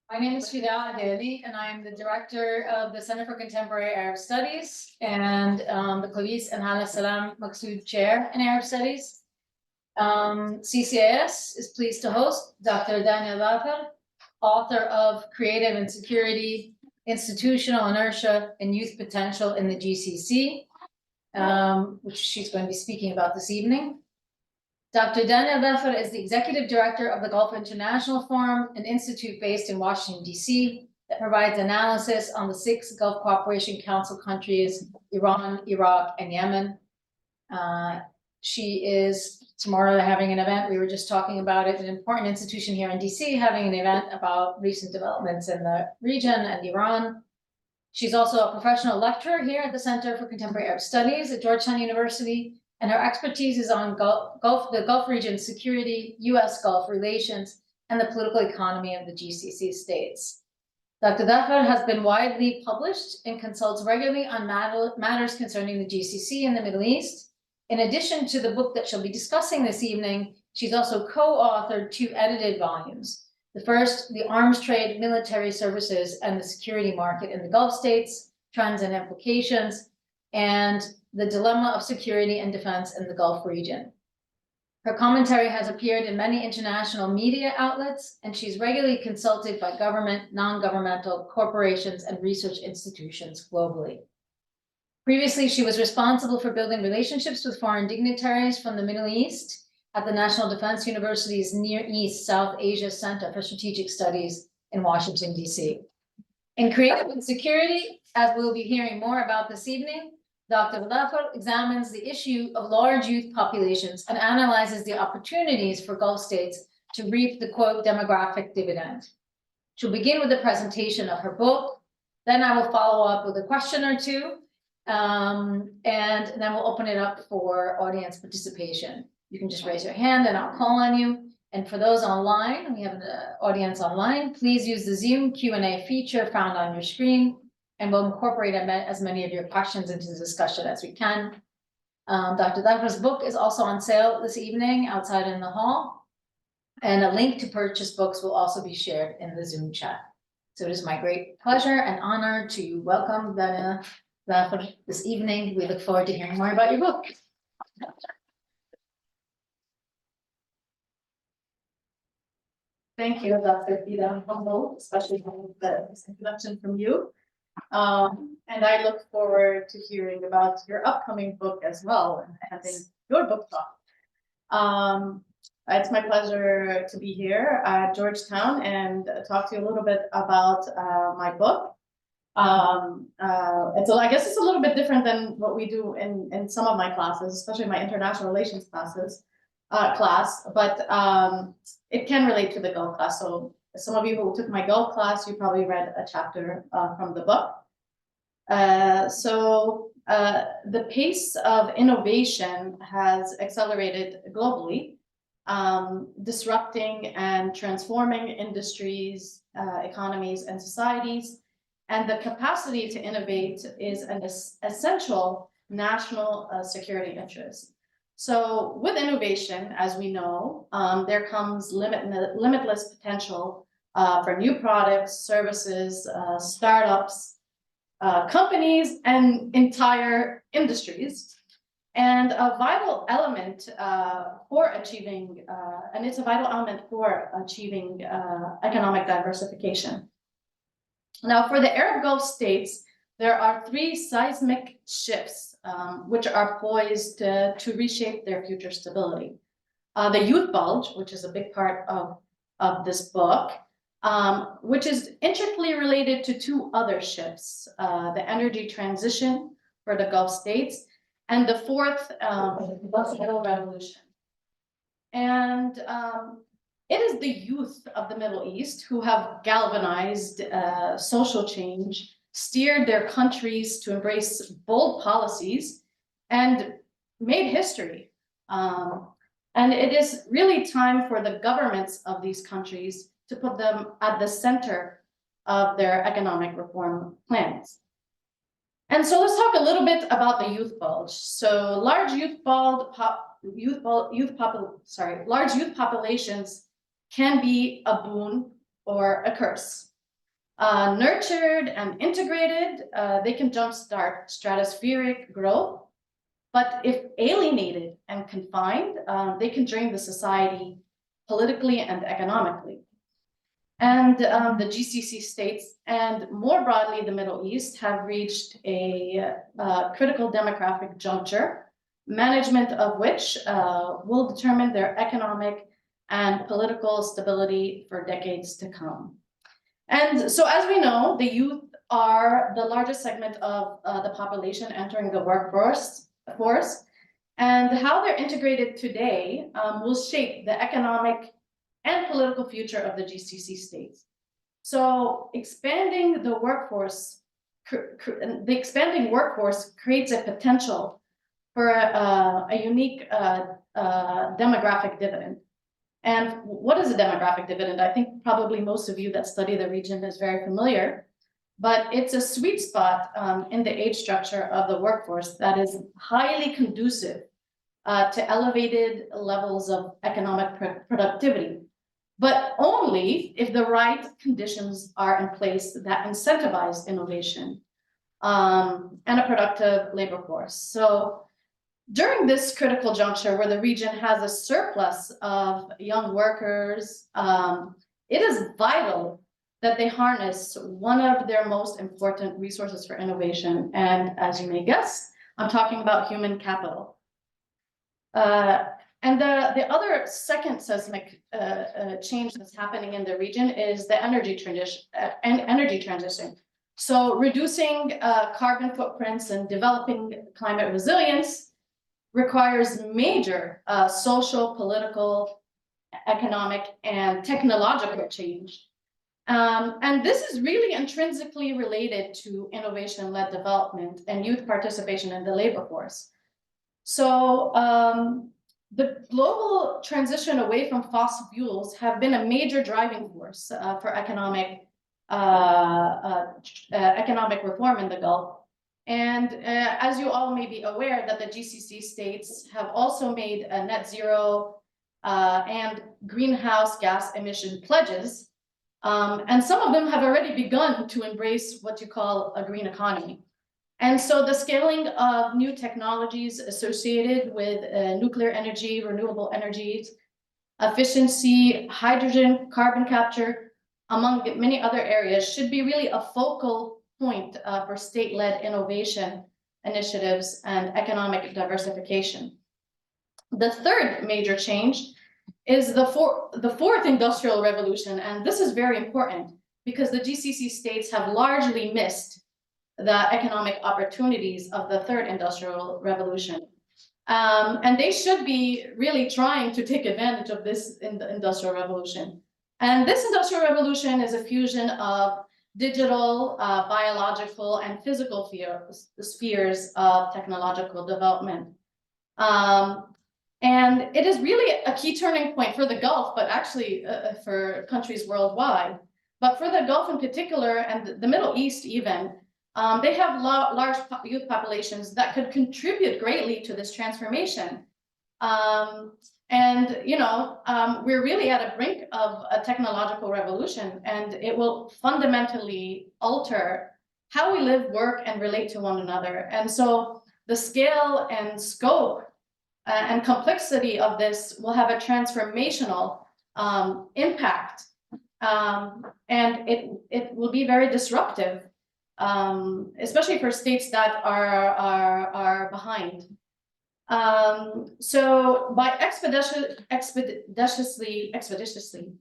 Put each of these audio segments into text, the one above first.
My name is Fida Adeli, and I am the director of the Center for Contemporary Arab Studies and the Khalis and Hala Salam Maksud Chair in Arab Studies. CCAS is pleased to host Dr. Dania Thafer, author of Creative Insecurity, Institutional Inertia and Youth Potential in the GCC, which she's going to be speaking about this evening. Dr. Dania Thafer is the executive director of the Gulf International Forum, an institute based in Washington, D.C., that provides analysis on the 6 Gulf Cooperation Council countries, Iran, Iraq, and Yemen. She is tomorrow having an event. We were just talking about it, an important institution here in D.C. having an event about recent developments in the region and Iran. She's also a professional lecturer here at the Center for Contemporary Arab Studies at Georgetown University, and her expertise is on the Gulf region security, U.S. Gulf relations, and the political economy of the GCC states. Dr. Thafer has been widely published and consults regularly on matters concerning the GCC and the Middle East. In addition to the book that she'll be discussing this evening, she's also co-authored 2 edited volumes. The first, The Arms Trade, Military Services, and the Security Market in the Gulf States, Trends and Implications, and The Dilemma of Security and Defense in the Gulf Region. Her commentary has appeared in many international media outlets, and she's regularly consulted by government, non-governmental corporations, and research institutions globally. Previously, she was responsible for building relationships with foreign dignitaries from the Middle East at the National Defense University's Near East South Asia Center for Strategic Studies in Washington, D.C. In Creative Insecurity, as we'll be hearing more about this evening, Dr. Thafer examines the issue of large youth populations and analyzes the opportunities for Gulf states to reap the, quote, demographic dividend. She'll begin with a presentation of her book. Then I will follow up with a question or two, and then we'll open it up for audience participation. You can just raise your hand and I'll call on you. And for those online, we have an audience online, please use the Zoom Q&A feature found on your screen, and we'll incorporate as many of your questions into the discussion as we can. Dr. Thafer's book is also on sale this evening outside in the hall, and a link to purchase books will also be shared in the Zoom chat. So it is my great pleasure and honor to welcome Dania Thafer this evening. We look forward to hearing more about your book. Thank you, Dr. Fida. I'm humbled, especially with this introduction from you. And I look forward to hearing about your upcoming book as well and having your book talk. It's my pleasure to be here at Georgetown and talk to you a little bit about my book. I guess it's a little bit different than what we do in some of my classes, especially my international relations class, but it can relate to the Gulf class. So some of you who took my Gulf class, you probably read a chapter from the book. The pace of innovation has accelerated globally, disrupting and transforming industries, economies, and societies. And the capacity to innovate is an essential national security interest. So with innovation, as we know, there comes limitless potential for new products, services, startups, companies, and entire industries. And a vital element for achieving, economic diversification. Now, for the Arab Gulf states, there are 3 seismic shifts which are poised to reshape their future stability. The youth bulge, which is a big part of this book, which is intricately related to 2 other shifts, the energy transition for the Gulf states, and the 4th, Industrial Revolution. And it is the youth of the Middle East who have galvanized social change, steered their countries to embrace bold policies, and made history. And it is really time for the governments of these countries to put them at the center of their economic reform plans. And so let's talk a little bit about the youth bulge. So large youth populations can be a boon or a curse. Nurtured and integrated, they can jumpstart stratospheric growth. But if alienated and confined, they can drain the society politically and economically. And the GCC states, and more broadly the Middle East, have reached a critical demographic juncture, management of which will determine their economic and political stability for decades to come. And so, as we know, the youth are the largest segment of the population entering the workforce, and how they're integrated today will shape the economic and political future of the GCC states. So expanding the workforce, the expanding workforce creates a potential for a unique demographic dividend. And what is a demographic dividend? I think probably most of you that study the region is very familiar, but it's a sweet spot in the age structure of the workforce that is highly conducive to elevated levels of economic productivity, but only if the right conditions are in place that incentivize innovation and a productive labor force. So during this critical juncture where the region has a surplus of young workers, it is vital that they harness one of their most important resources for innovation. And as you may guess, I'm talking about human capital. And the other second seismic change that's happening in the region is the energy transition. So reducing carbon footprints and developing climate resilience requires major social, political, economic, and technological change. And this is really intrinsically related to innovation-led development and youth participation in the labor force. So the global transition away from fossil fuels have been a major driving force for economic reform in the Gulf. And as you all may be aware, that the GCC states have also made a net zero and greenhouse gas emission pledges. And some of them have already begun to embrace what you call a green economy. And so the scaling of new technologies associated with nuclear energy, renewable energies, efficiency, hydrogen, carbon capture, among many other areas, should be really a focal point for state-led innovation initiatives and economic diversification. The third major change is the fourth industrial revolution, and this is very important because the GCC states have largely missed the economic opportunities of the third industrial revolution. And they should be really trying to take advantage of this in the industrial revolution. And this industrial revolution is a fusion of digital, biological, and physical spheres of technological development. And it is really a key turning point for the Gulf, but actually for countries worldwide. But for the Gulf in particular, and the Middle East even, they have large youth populations that could contribute greatly to this transformation. And, you know, we're really at a brink of a technological revolution, and it will fundamentally alter how we live, work, and relate to one another. And so the scale and scope and complexity of this will have a transformational impact, and it will be very disruptive, especially for states that are behind. So by expeditiously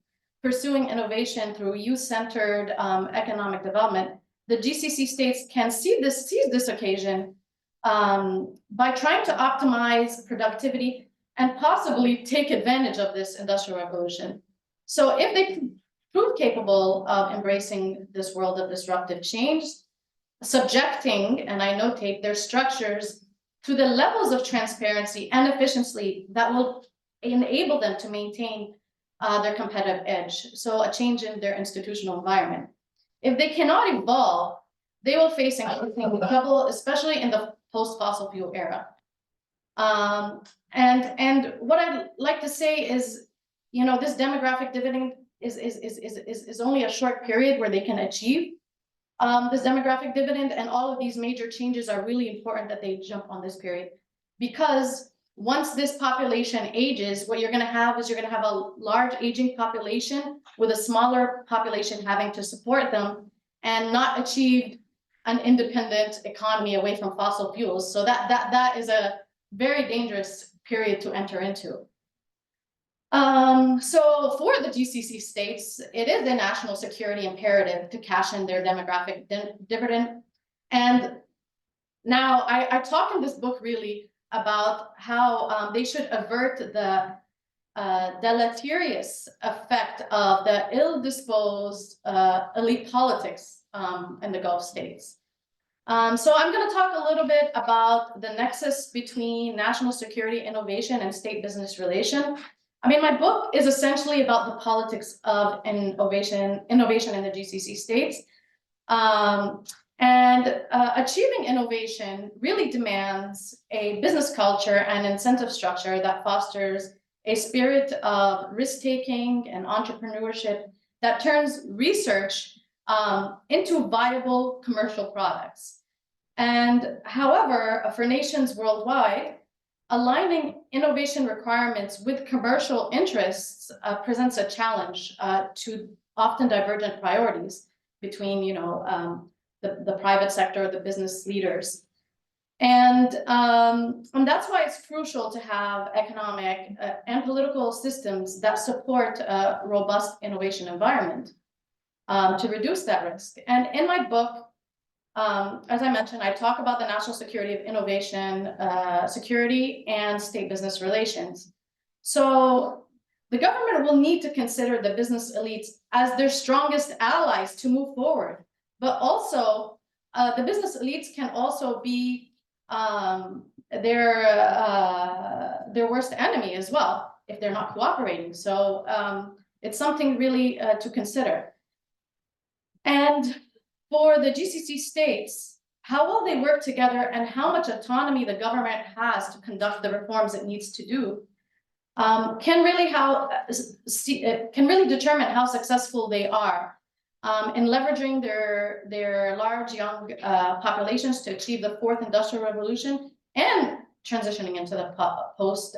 pursuing innovation through youth-centered economic development, the GCC states can seize this occasion by trying to optimize productivity and possibly take advantage of this industrial revolution. So if they prove capable of embracing this world of disruptive change, subjecting, and I notate, their structures to the levels of transparency and efficiency that will enable them to maintain their competitive edge, so a change in their institutional environment. If they cannot evolve, they will face increasing trouble, especially in the post-fossil fuel era. And what I'd like to say is, you know, this demographic dividend is only a short period where they can achieve this demographic dividend, and all of these major changes are really important that they jump on this period, because once this population ages, what you're going to have is you're going to have a large aging population with a smaller population having to support them and not achieve an independent economy away from fossil fuels. So that is a very dangerous period to enter into. So for the GCC states, it is a national security imperative to cash in their demographic dividend. And now I talk in this book really about how they should avert the deleterious effect of the ill-disposed elite politics in the Gulf states. So I'm going to talk a little bit about the nexus between national security innovation and state business relation. I mean, my book is essentially about the politics of innovation in the GCC states. Achieving innovation really demands a business culture and incentive structure that fosters a spirit of risk-taking and entrepreneurship that turns research into viable commercial products. And however, for nations worldwide, aligning innovation requirements with commercial interests presents a challenge to often divergent priorities between, the private sector, the business leaders. And that's why it's crucial to have economic and political systems that support a robust innovation environment to reduce that risk. And in my book, as I mentioned, I talk about the national security of innovation, security, and state business relations. So the government will need to consider the business elites as their strongest allies to move forward. But also, the business elites can also be their worst enemy as well if they're not cooperating. So it's something really to consider. And for the GCC states, how will they work together and how much autonomy the government has to conduct the reforms it needs to do can really determine how successful they are in leveraging their large young populations to achieve the fourth industrial revolution and transitioning into the post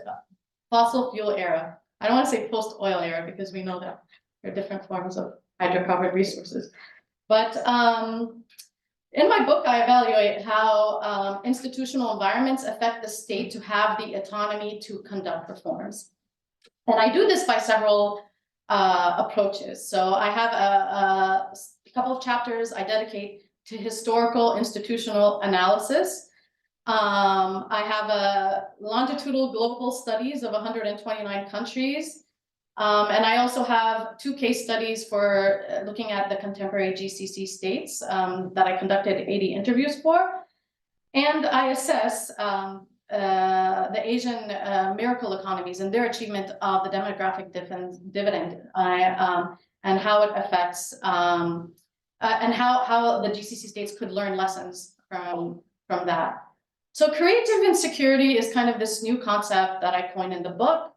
fossil fuel era. I don't want to say post oil era because we know that there are different forms of hydrocarbon resources. But in my book, I evaluate how institutional environments affect the state to have the autonomy to conduct reforms. And I do this by several approaches. So I have a couple of chapters I dedicate to historical institutional analysis. I have a longitudinal global studies of 129 countries. And I also have 2 case studies for looking at the contemporary GCC states that I conducted 80 interviews for. And I assess the Asian miracle economies and their achievement of the demographic dividend and how it affects and how the GCC states could learn lessons from that. So creative insecurity is kind of this new concept that I coined in the book.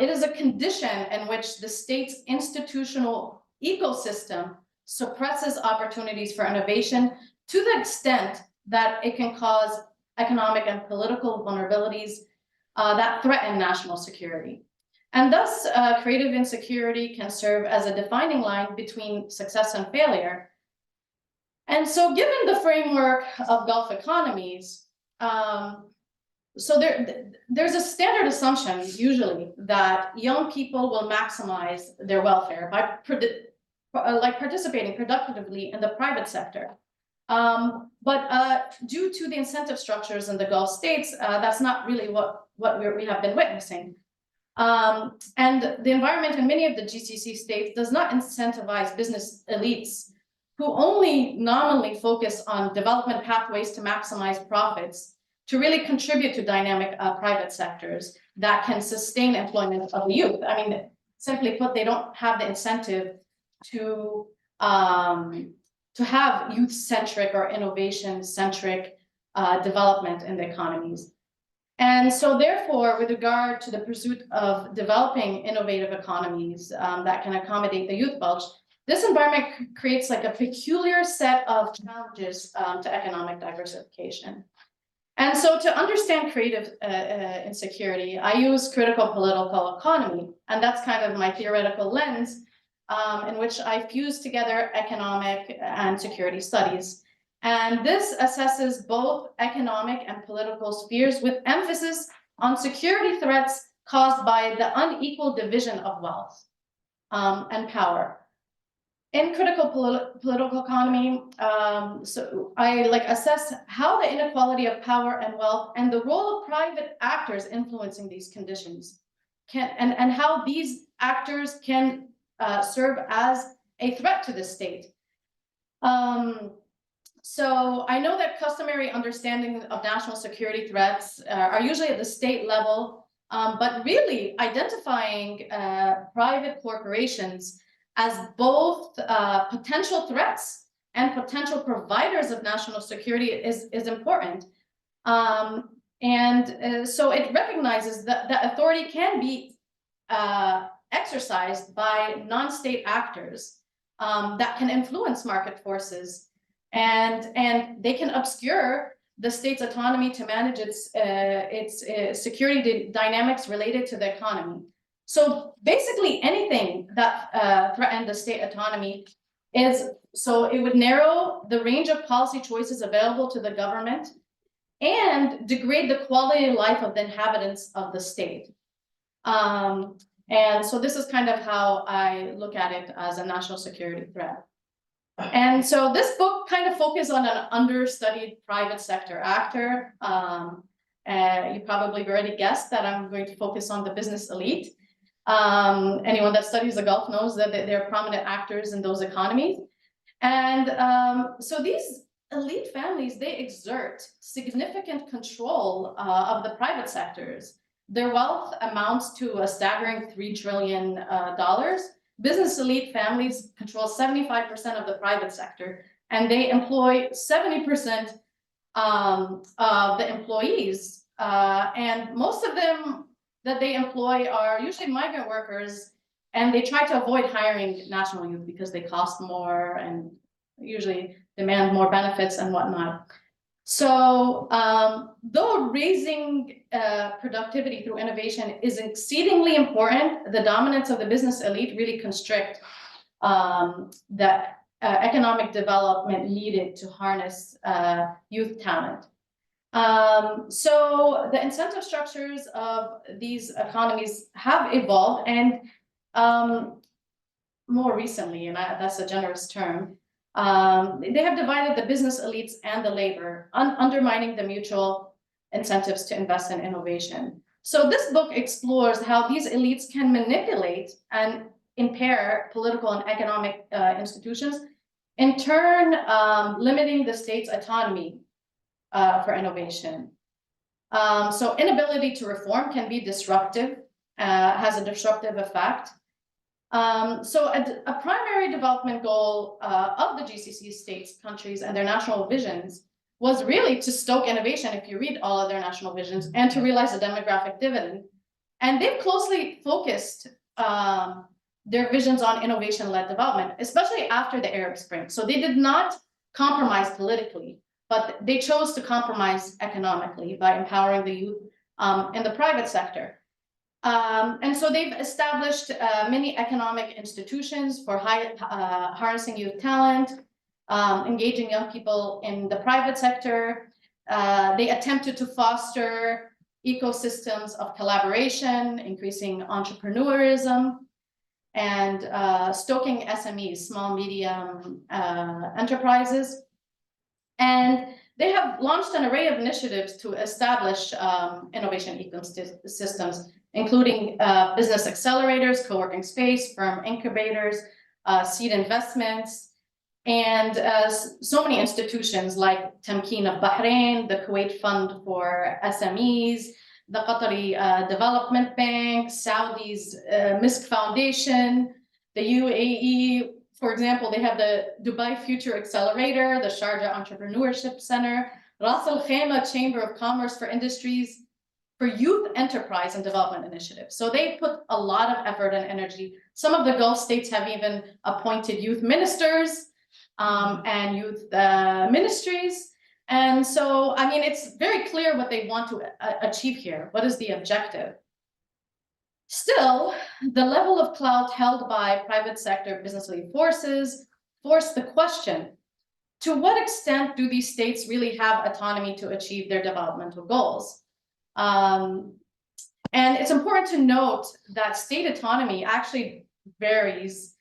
It is a condition in which the state's institutional ecosystem suppresses opportunities for innovation to the extent that it can cause economic and political vulnerabilities that threaten national security. And thus, creative insecurity can serve as a defining line between success and failure. And so given the framework of Gulf economies, so there's a standard assumption usually that young people will maximize their welfare by participating productively in the private sector. But due to the incentive structures in the Gulf states, that's not really what we have been witnessing. And the environment in many of the GCC states does not incentivize business elites who only nominally focus on development pathways to maximize profits to really contribute to dynamic private sectors that can sustain employment of the youth. I mean, simply put, they don't have the incentive to have youth-centric or innovation-centric development in the economies. And so therefore, with regard to the pursuit of developing innovative economies that can accommodate the youth bulge, this environment creates like a peculiar set of challenges to economic diversification. And so to understand creative insecurity, I use critical political economy, and that's kind of my theoretical lens in which I fuse together economic and security studies. And this assesses both economic and political spheres with emphasis on security threats caused by the unequal division of wealth and power. In critical political economy, so I assess how the inequality of power and wealth and the role of private actors influencing these conditions and how these actors can serve as a threat to the state. So I know that customary understanding of national security threats are usually at the state level, but really identifying private corporations as both potential threats and potential providers of national security is important. So it recognizes that authority can be exercised by non-state actors that can influence market forces, and they can obscure the state's autonomy to manage its security dynamics related to the economy. So basically anything that threatened the state autonomy so it would narrow the range of policy choices available to the government and degrade the quality of life of the inhabitants of the state. And so this is kind of how I look at it as a national security threat. And so this book kind of focuses on an understudied private sector actor. You probably already guessed that I'm going to focus on the business elite. Anyone that studies the Gulf knows that they're prominent actors in those economies. And so these elite families, they exert significant control of the private sectors. Their wealth amounts to a staggering $3 trillion. Business elite families control 75% of the private sector, and they employ 70% of the employees. And most of them that they employ are usually migrant workers, and they try to avoid hiring national youth because they cost more and usually demand more benefits and whatnot. So though raising productivity through innovation is exceedingly important, the dominance of the business elite really constrict the economic development needed to harness youth talent. So the incentive structures of these economies have evolved, and more recently, and that's a generous term, they have divided the business elites and the labor, undermining the mutual incentives to invest in innovation. So this book explores how these elites can manipulate and impair political and economic institutions, in turn limiting the state's autonomy for innovation. So inability to reform can be disruptive, has a disruptive effect. So a primary development goal of the GCC states, countries, and their national visions was really to stoke innovation, if you read all of their national visions, and to realize the demographic dividend. And they've closely focused their visions on innovation-led development, especially after the Arab Spring. So they did not compromise politically, but they chose to compromise economically by empowering the youth in the private sector. And so they've established many economic institutions for harnessing youth talent, engaging young people in the private sector. They attempted to foster ecosystems of collaboration, increasing entrepreneurism, and stoking SMEs, small, medium enterprises. And they have launched an array of initiatives to establish innovation ecosystems, including business accelerators, co-working space, firm incubators, seed investments, and so many institutions like Tamkeen of Bahrain, the Kuwait Fund for SMEs, the Qatari Development Bank, Saudi's Misk Foundation, the UAE, for example, they have the Dubai Future Accelerator, the Sharjah Entrepreneurship Center, Ras Al Khaimah Chamber of Commerce for Industries, for youth enterprise and development initiatives. So they put a lot of effort and energy. Some of the Gulf states have even appointed youth ministers and youth ministries. And so, I mean, it's very clear what they want to achieve here. What is the objective? Still, the level of clout held by private sector business elite forces forced the question, to what extent do these states really have autonomy to achieve their developmental goals? And it's important to note that state autonomy actually varies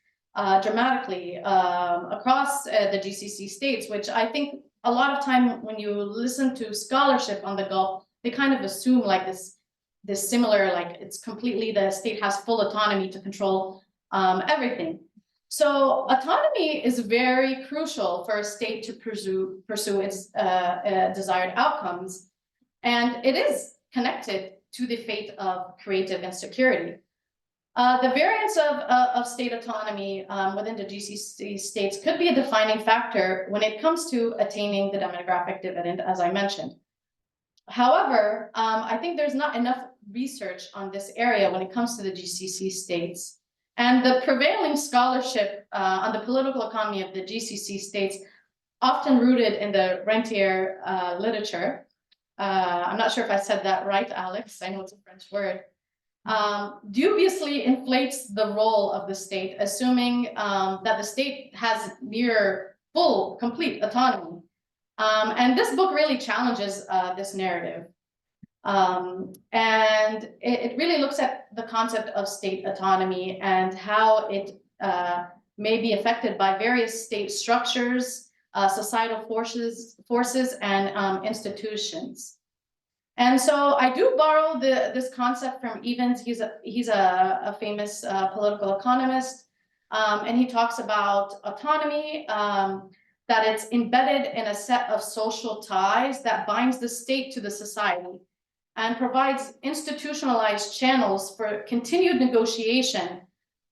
dramatically across the GCC states, which I think a lot of time when you listen to scholarship on the Gulf, they kind of assume like this similar, like it's completely, the state has full autonomy to control everything. So autonomy is very crucial for a state to pursue its desired outcomes, and it is connected to the fate of creative insecurity. The variance of state autonomy within the GCC states could be a defining factor when it comes to attaining the demographic dividend, as I mentioned. However, I think there's not enough research on this area when it comes to the GCC states. And the prevailing scholarship on the political economy of the GCC states, often rooted in the rentier literature. I'm not sure if I said that right, Alex. I know it's a French word. Dubiously inflates the role of the state, assuming that the state has near full, complete autonomy. And this book really challenges this narrative. And it really looks at the concept of state autonomy and how it may be affected by various state structures, societal forces, and institutions. And so I do borrow this concept from Evans. He's a famous political economist, and he talks about autonomy, that it's embedded in a set of social ties that binds the state to the society and provides institutionalized channels for continued negotiation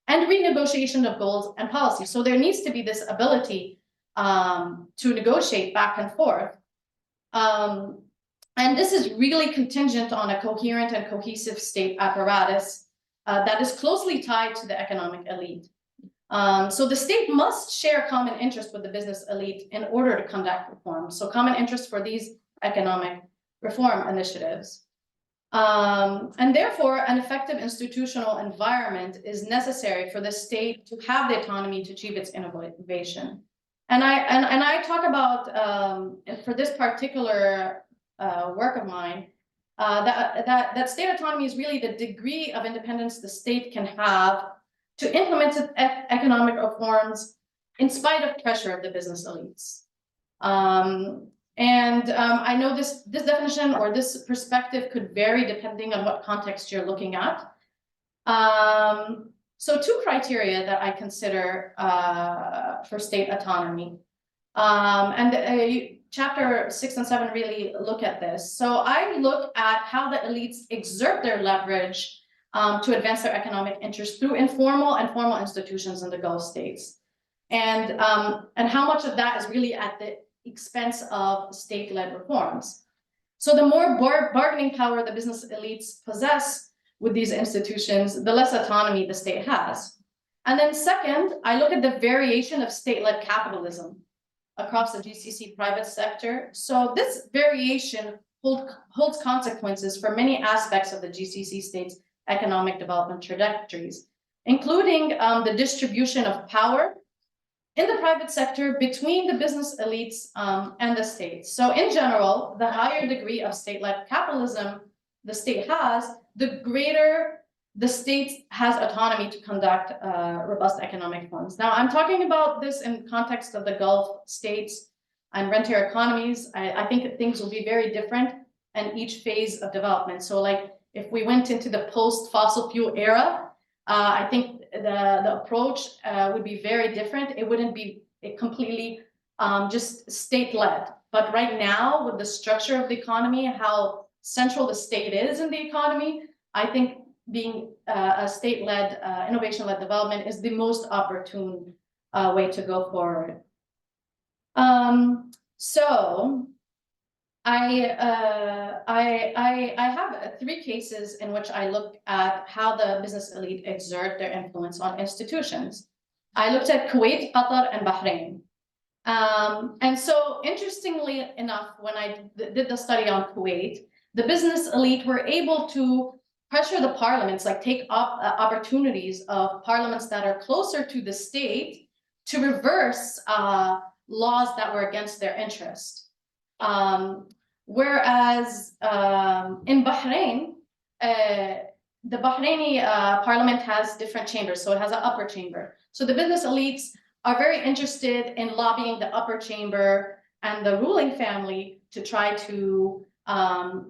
and renegotiation of goals and policies. So there needs to be this ability to negotiate back and forth. And this is really contingent on a coherent and cohesive state apparatus that is closely tied to the economic elite. So the state must share common interest with the business elite in order to conduct reforms. So common interest for these economic reform initiatives. And therefore, an effective institutional environment is necessary for the state to have the autonomy to achieve its innovation. And I talk about, for this particular work of mine, that state autonomy is really the degree of independence the state can have to implement economic reforms in spite of pressure of the business elites. I know this definition or this perspective could vary depending on what context you're looking at. So two criteria that I consider for state autonomy. Chapter 6 and 7 really look at this. So I look at how the elites exert their leverage to advance their economic interests through informal and formal institutions in the Gulf states. And how much of that is really at the expense of state-led reforms. So the more bargaining power the business elites possess with these institutions, the less autonomy the state has. And then second, I look at the variation of state-led capitalism across the GCC private sector. So this variation holds consequences for many aspects of the GCC states' economic development trajectories, including the distribution of power in the private sector between the business elites and the states. So in general, the higher degree of state-led capitalism the state has, the greater the state has autonomy to conduct robust economic reforms. Now, I'm talking about this in context of the Gulf states and rentier economies. I think that things will be very different in each phase of development. So like if we went into the post-fossil fuel era, I think the approach would be very different. It wouldn't be completely just state-led. But right now, with the structure of the economy, how central the state is in the economy, I think being a state-led, innovation-led development is the most opportune way to go forward. So I have three cases in which I looked at how the business elite exert their influence on institutions. I looked at Kuwait, Qatar, and Bahrain. And so interestingly enough, when I did the study on Kuwait, the business elite were able to pressure the parliaments, like take up opportunities of parliaments that are closer to the state to reverse laws that were against their interest. Whereas in Bahrain, the Bahraini parliament has different chambers, so it has an upper chamber. So the business elites are very interested in lobbying the upper chamber and the ruling family to try to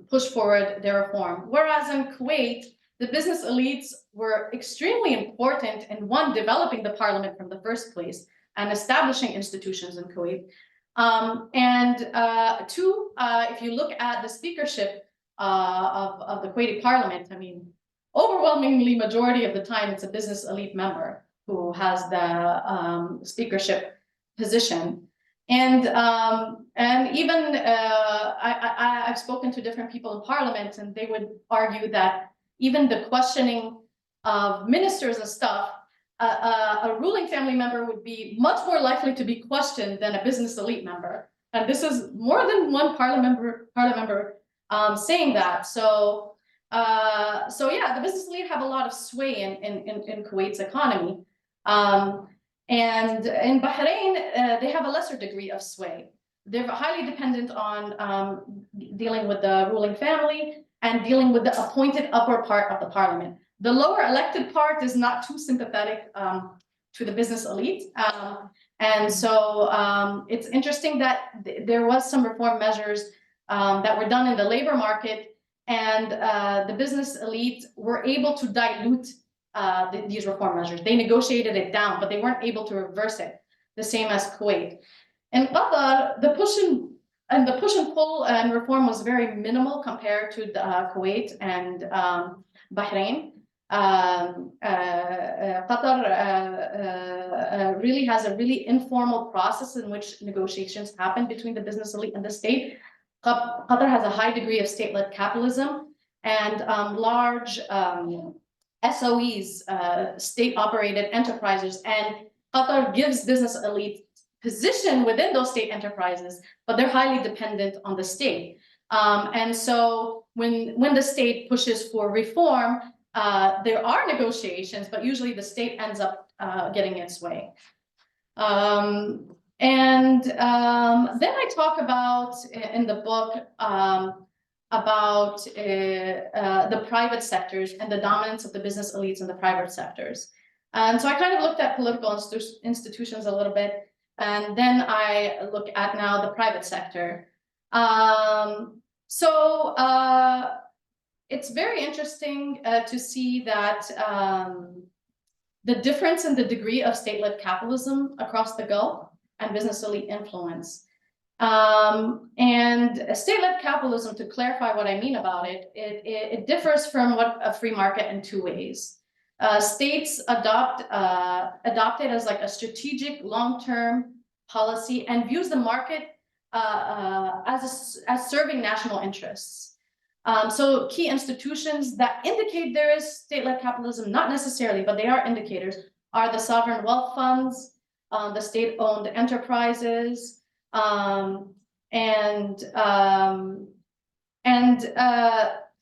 push forward their reform. Whereas in Kuwait, the business elites were extremely important in one, developing the parliament from the first place and establishing institutions in Kuwait. Two, if you look at the speakership of the Kuwaiti parliament, I mean, overwhelmingly majority of the time, it's a business elite member who has the speakership position. And even I've spoken to different people in parliament, and they would argue that even the questioning of ministers and stuff, a ruling family member would be much more likely to be questioned than a business elite member. And this is more than one parliament member saying that. So yeah, the business elite have a lot of sway in Kuwait's economy. And in Bahrain, they have a lesser degree of sway. They're highly dependent on dealing with the ruling family and dealing with the appointed upper part of the parliament. The lower elected part is not too sympathetic to the business elite. And so it's interesting that there was some reform measures that were done in the labor market, and the business elite were able to dilute these reform measures. They negotiated it down, but they weren't able to reverse it, the same as Kuwait. In Qatar, the push and pull and reform was very minimal compared to Kuwait and Bahrain. Qatar really has a really informal process in which negotiations happen between the business elite and the state. Qatar has a high degree of state-led capitalism and large SOEs, state-operated enterprises, and Qatar gives business elite position within those state enterprises, but they're highly dependent on the state. And so when the state pushes for reform, there are negotiations, but usually the state ends up getting its way. Then I talk about in the book about the private sectors and the dominance of the business elites in the private sectors. And so I kind of looked at political institutions a little bit, and then I look at now the private sector. It's very interesting to see that the difference in the degree of state-led capitalism across the Gulf and business elite influence. And state-led capitalism, to clarify what I mean about it, it differs from what a free market in two ways. States adopt it as like a strategic long-term policy and views the market as serving national interests. So key institutions that indicate there is state-led capitalism, not necessarily, but they are indicators, are the sovereign wealth funds, the state-owned enterprises,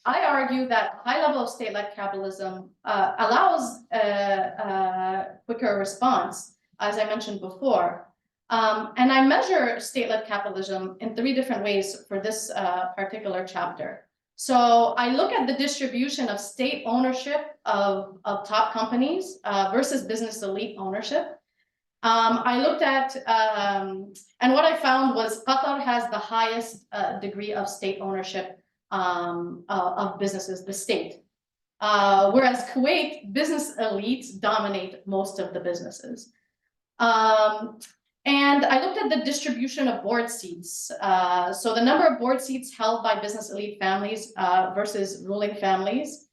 I argue that high level of state-led capitalism allows quicker response, as I mentioned before. And I measure state-led capitalism in three different ways for this particular chapter. So I look at the distribution of state ownership of top companies versus business elite ownership. I looked at, and what I found was Qatar has the highest degree of state ownership of businesses, the state. Whereas Kuwait, business elites dominate most of the businesses. And I looked at the distribution of board seats. So the number of board seats held by business elite families versus ruling families.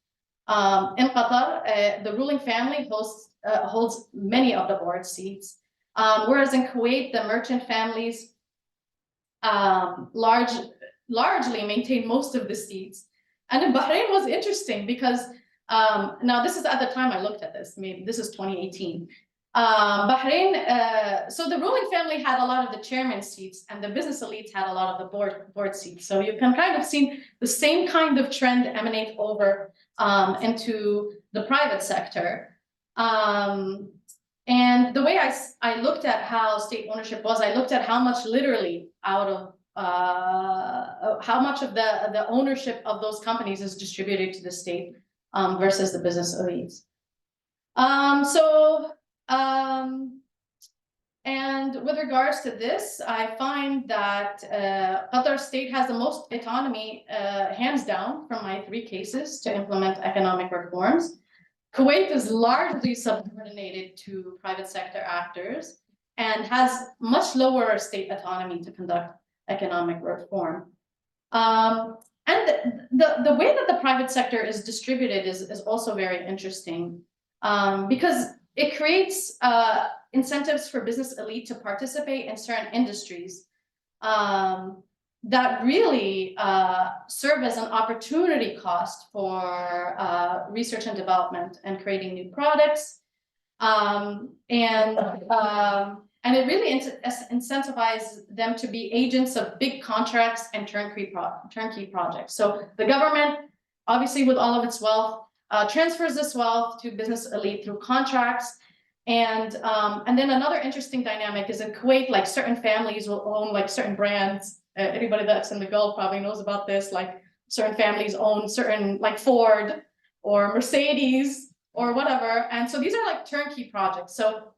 In Qatar, the ruling family holds many of the board seats. Whereas in Kuwait, the merchant families largely maintain most of the seats. And in Bahrain was interesting because now this is at the time I looked at this, maybe this is 2018. Bahrain, so the ruling family had a lot of the chairman seats and the business elites had a lot of the board seats. So you can kind of see the same kind of trend emanate over into the private sector. And the way I looked at how state ownership was, I looked at how much literally out of how much of the ownership of those companies is distributed to the state versus the business elites. And with regards to this, I find that Qatar state has the most autonomy, hands down, from my 3 cases to implement economic reforms. Kuwait is largely subordinated to private sector actors and has much lower state autonomy to conduct economic reform. And the way that the private sector is distributed is also very interesting because it creates incentives for business elite to participate in certain industries that really serve as an opportunity cost for research and development and creating new products. And it really incentivizes them to be agents of big contracts and turnkey projects. So the government, obviously with all of its wealth, transfers this wealth to business elite through contracts. And then another interesting dynamic is in Kuwait, like certain families will own like certain brands. Anybody that's in the Gulf probably knows about this, like certain families own certain like Ford or Mercedes or whatever. And so these are like turnkey projects. So,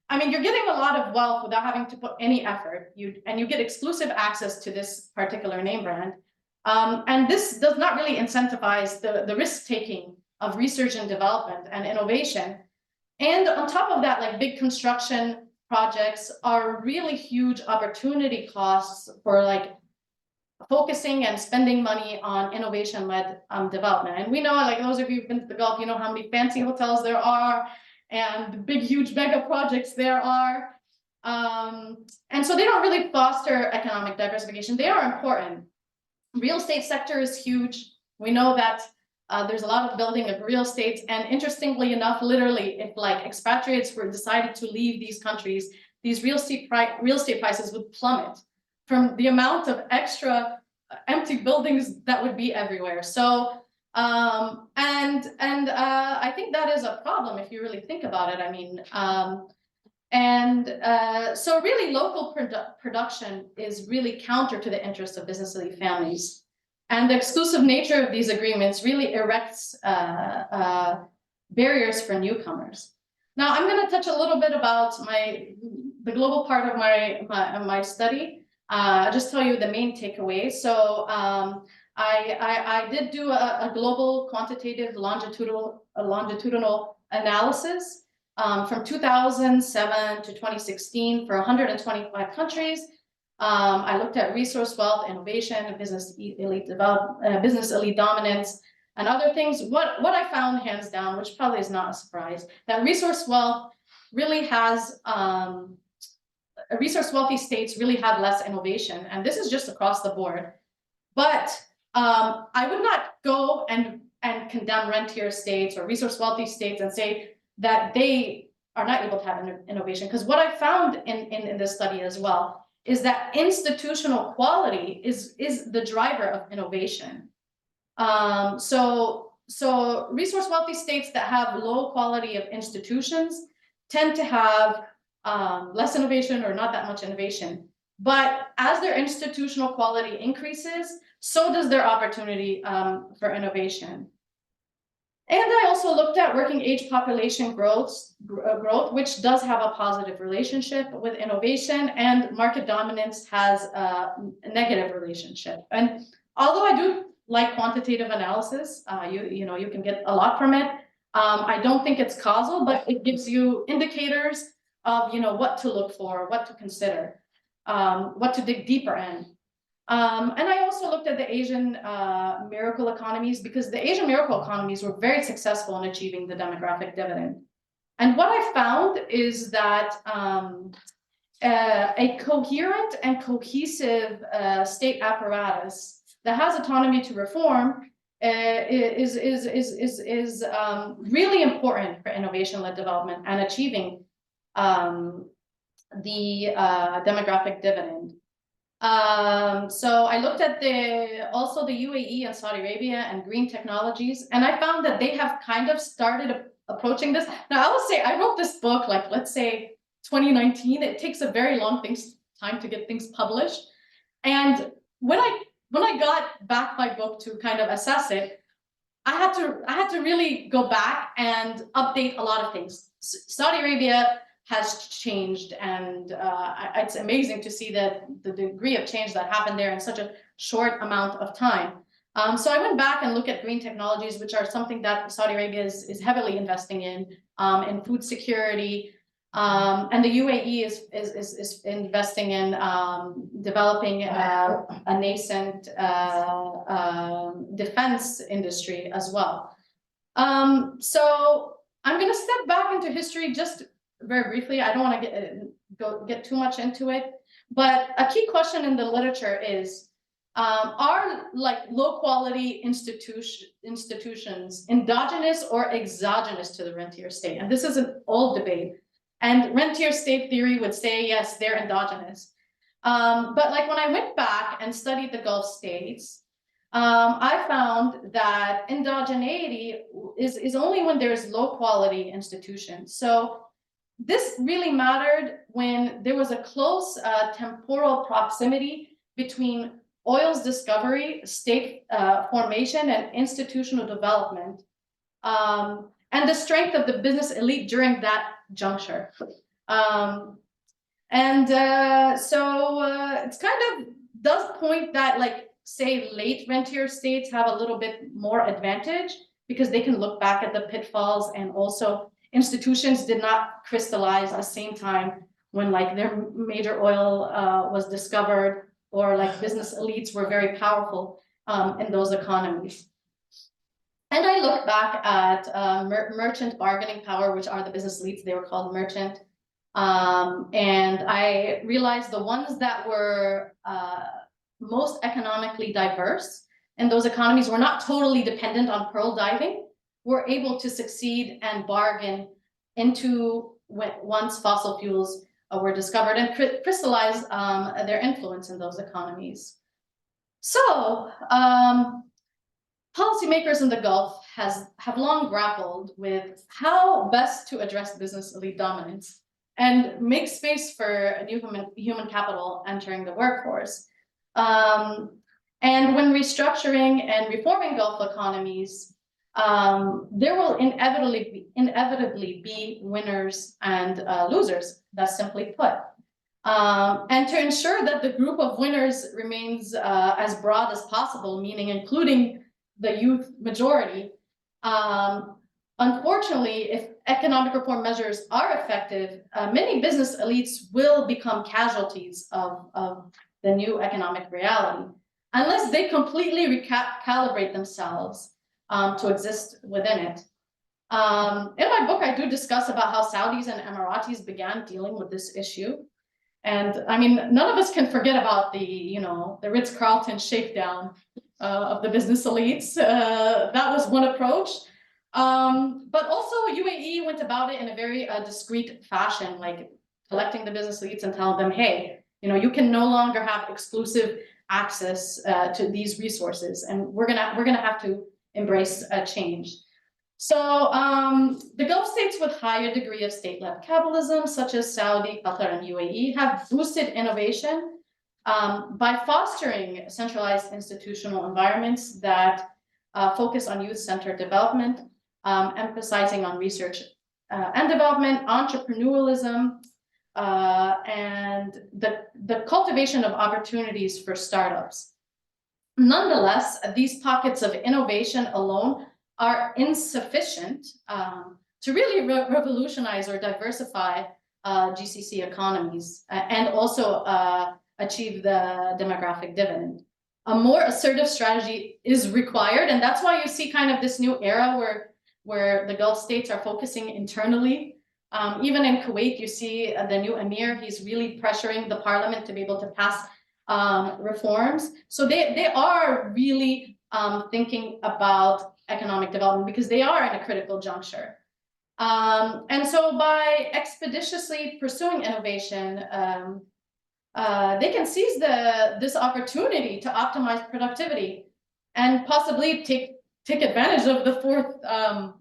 I mean, you're getting a lot of wealth without having to put any effort. You get exclusive access to this particular name brand. And this does not really incentivize the risk-taking of research and development and innovation. And on top of that, like big construction projects are really huge opportunity costs for like focusing and spending money on innovation-led development. And we know, like those of you who've been to the Gulf, you know how many fancy hotels there are and big, huge mega projects there are. And so they don't really foster economic diversification. They are important. Real estate sector is huge. We know that there's a lot of building of real estate, and interestingly enough, literally, if like expatriates were decided to leave these countries, these real estate prices would plummet from the amount of extra empty buildings that would be everywhere. So, I think that is a problem if you really think about it. I mean, so really local production is really counter to the interests of business elite families. And the exclusive nature of these agreements really erects barriers for newcomers. Now, I'm going to touch a little bit about the global part of my study. I'll just tell you the main takeaways. So I did do a global quantitative longitudinal analysis from 2007 to 2016 for 125 countries. I looked at resource wealth, innovation, business elite dominance, and other things. What I found, hands down, which probably is not a surprise, that resource wealth really has resource wealthy states really have less innovation, and this is just across the board. But I would not go and condemn rentier states or resource wealthy states and say that they are not able to have innovation, because what I found in this study as well is that institutional quality is the driver of innovation. So resource wealthy states that have low quality of institutions tend to have less innovation or not that much innovation. But as their institutional quality increases, so does their opportunity for innovation. And I also looked at working age population growth, which does have a positive relationship with innovation, and market dominance has a negative relationship. And although I do like quantitative analysis, you can get a lot from it. I don't think it's causal, but it gives you indicators of what to look for, what to consider, what to dig deeper in. And I also looked at the Asian miracle economies, because the Asian miracle economies were very successful in achieving the demographic dividend. And what I found is that a coherent and cohesive state apparatus that has autonomy to reform is really important for innovation-led development and achieving the demographic dividend. So I looked at also the UAE and Saudi Arabia and green technologies, and I found that they have kind of started approaching this. Now, I will say I wrote this book, like, let's say 2019. It takes a very long time to get things published. And when I got back my book to kind of assess it, I had to really go back and update a lot of things. Saudi Arabia has changed, and it's amazing to see that the degree of change that happened there in such a short amount of time. So I went back and looked at green technologies, which are something that Saudi Arabia is heavily investing in food security, and the UAE is investing in developing a nascent defense industry as well. So I'm going to step back into history just very briefly. I don't want to get too much into it, but a key question in the literature is, are like low quality institutions endogenous or exogenous to the rentier state? And this is an old debate. And rentier state theory would say, yes, they're endogenous. But like when I went back and studied the Gulf states, I found that endogeneity is only when there's low quality institutions. So this really mattered when there was a close temporal proximity between oil's discovery, state formation, and institutional development, and the strength of the business elite during that juncture. So it's kind of does point that, like, say, late rentier states have a little bit more advantage because they can look back at the pitfalls, and also institutions did not crystallize at the same time when, like, their major oil was discovered, or like business elites were very powerful in those economies. And I look back at merchant bargaining power, which are the business elites. They were called merchant. And I realized the ones that were most economically diverse in those economies were not totally dependent on pearl diving, were able to succeed and bargain into once fossil fuels were discovered and crystallize their influence in those economies. So policymakers in the Gulf have long grappled with how best to address business elite dominance and make space for new human capital entering the workforce. And when restructuring and reforming Gulf economies, there will inevitably be winners and losers, that's simply put. And to ensure that the group of winners remains as broad as possible, meaning including the youth majority, unfortunately, if economic reform measures are effective, many business elites will become casualties of the new economic reality, unless they completely recalibrate themselves to exist within it. In my book, I do discuss about how Saudis and Emiratis began dealing with this issue. And I mean, none of us can forget about the Ritz-Carlton shakedown of the business elites. That was one approach. But also UAE went about it in a very discreet fashion, like collecting the business elites and telling them, hey, you can no longer have exclusive access to these resources, and we're gonna have to embrace a change. So the Gulf states with higher degree of state-led capitalism, such as Saudi, Qatar, and UAE, have boosted innovation by fostering centralized institutional environments that focus on youth-centered development, emphasizing on research and development, entrepreneurialism, and the cultivation of opportunities for startups. Nonetheless, these pockets of innovation alone are insufficient to really revolutionize or diversify GCC economies and also achieve the demographic dividend. A more assertive strategy is required, and that's why you see kind of this new era where the Gulf states are focusing internally. Even in Kuwait, you see the new emir, he's really pressuring the parliament to be able to pass reforms. So they are really thinking about economic development because they are in a critical juncture. And so by expeditiously pursuing innovation, they can seize this opportunity to optimize productivity and possibly take advantage of the fourth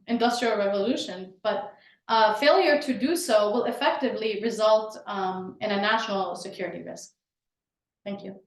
industrial revolution. But failure to do so will effectively result in a national security risk. Thank you.